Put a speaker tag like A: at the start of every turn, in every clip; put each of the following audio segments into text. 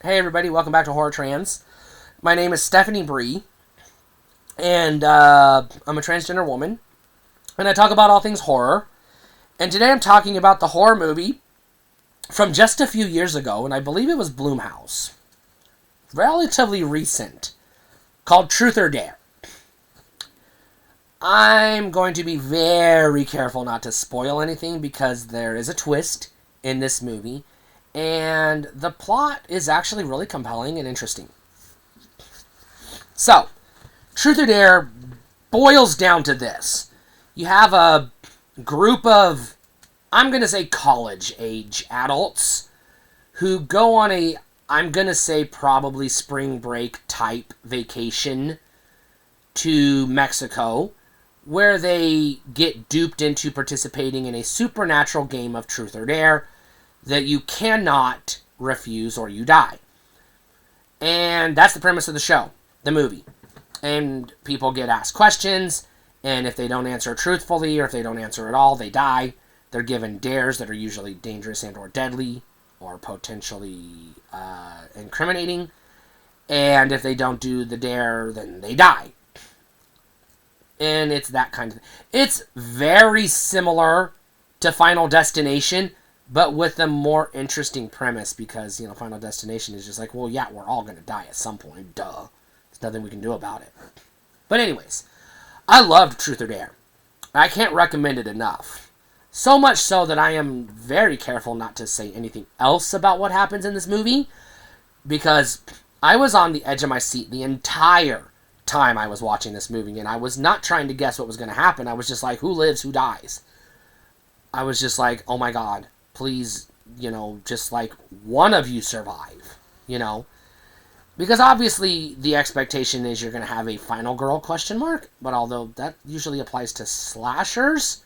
A: Hey everybody, welcome back to Horror Trans. My name is Stephanie Bree, and I'm a transgender woman, and I talk about all things horror. And today I'm talking about the horror movie from just a few years ago, and I believe it was Blumhouse. Relatively recent, called Truth or Dare. I'm going to be very careful not to spoil anything because there is a twist in this movie, and the plot is actually really compelling and interesting. So, Truth or Dare boils down to this. You have a group of, I'm going to say college-age adults who go on a, I'm going to say probably spring break type vacation to Mexico, where they get duped into participating in a supernatural game of Truth or Dare that you cannot refuse or you die. And that's the premise of the show, the movie. And people get asked questions, and if they don't answer truthfully or if they don't answer at all, they die. They're given dares that are usually dangerous and or deadly or potentially incriminating. And if they don't do the dare, then they die. And it's that kind of thing. It's very similar to Final Destination, but with a more interesting premise because, you know, Final Destination is just like, well, yeah, we're all going to die at some point. Duh. There's nothing we can do about it. But anyways, I loved Truth or Dare. I can't recommend it enough. So much so that I am very careful not to say anything else about what happens in this movie because I was on the edge of my seat the entire time I was watching this movie, and I was not trying to guess what was going to happen. I was just like, who lives, who dies? I was just like, oh my god, please, you know, just like one of you survive, you know? Because obviously the expectation is you're going to have a final girl question mark, but although that usually applies to slashers,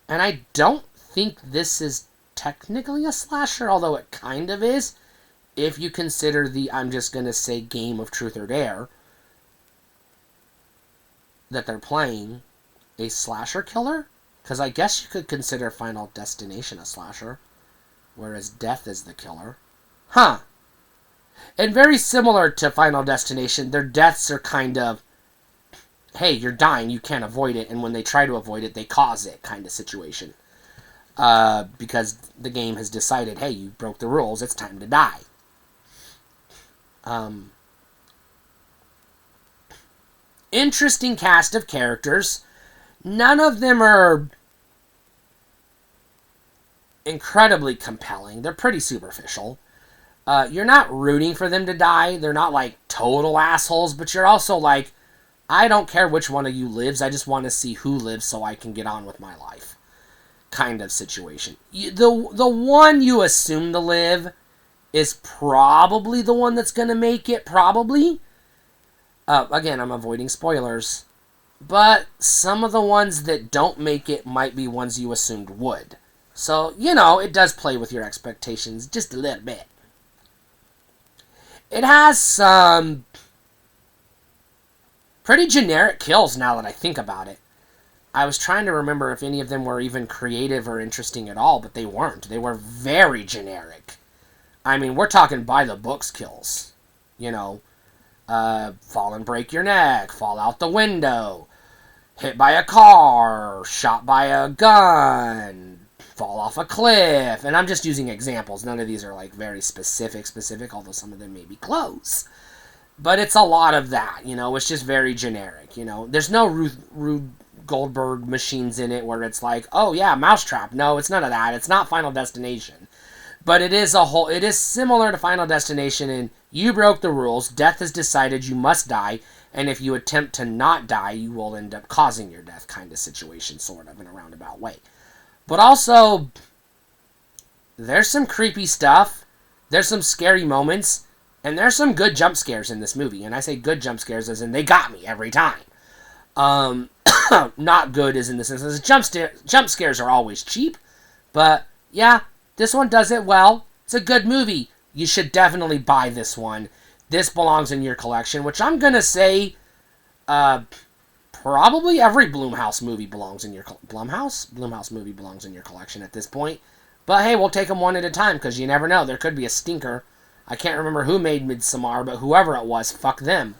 A: and I don't think this is technically a slasher, although it kind of is, if you consider the, I'm just going to say, game of Truth or Dare that they're playing a slasher killer, because I guess you could consider Final Destination a slasher, whereas death is the killer. Huh. And very similar to Final Destination, their deaths are kind of, hey, you're dying, you can't avoid it, and when they try to avoid it, they cause it kind of situation. Because the game has decided, hey, you broke the rules, it's time to die. Interesting cast of characters. None of them are incredibly compelling. They're pretty superficial. You're not rooting for them to die. They're not like total assholes, but you're also like, I don't care which one of you lives. I just want to see who lives so I can get on with my life. Kind of situation. The one you assume to live is probably the one that's going to make it, probably. Again, I'm avoiding spoilers. But some of the ones that don't make it might be ones you assumed would. So, you know, it does play with your expectations just a little bit. It has some pretty generic kills now that I think about it. I was trying to remember if any of them were even creative or interesting at all, but they weren't. They were very generic. I mean, we're talking by the books kills. You know, fall and break your neck, fall out the window, hit by a car, shot by a gun, fall off a cliff. And I'm just using examples. None of these are like very specific, although some of them may be close. But it's a lot of that, you know. It's just very generic, you know. There's no Rube Goldberg machines in it where it's like, oh yeah, Mousetrap. No, it's none of that. It's not Final Destination. But it is similar to Final Destination in you broke the rules, death has decided you must die, and if you attempt to not die, you will end up causing your death kind of situation, sort of, in a roundabout way. But also, there's some creepy stuff, there's some scary moments, and there's some good jump scares in this movie. And I say good jump scares as in they got me every time. Not good as in the sense that jump scares are always cheap, but yeah, this one does it well. It's a good movie. You should definitely buy this one. This belongs in your collection, which I'm going to say probably every Blumhouse movie belongs in your... Blumhouse movie belongs in your collection at this point. But hey, we'll take them one at a time, because you never know. There could be a stinker I can't remember who made Midsommar, but whoever it was, fuck them.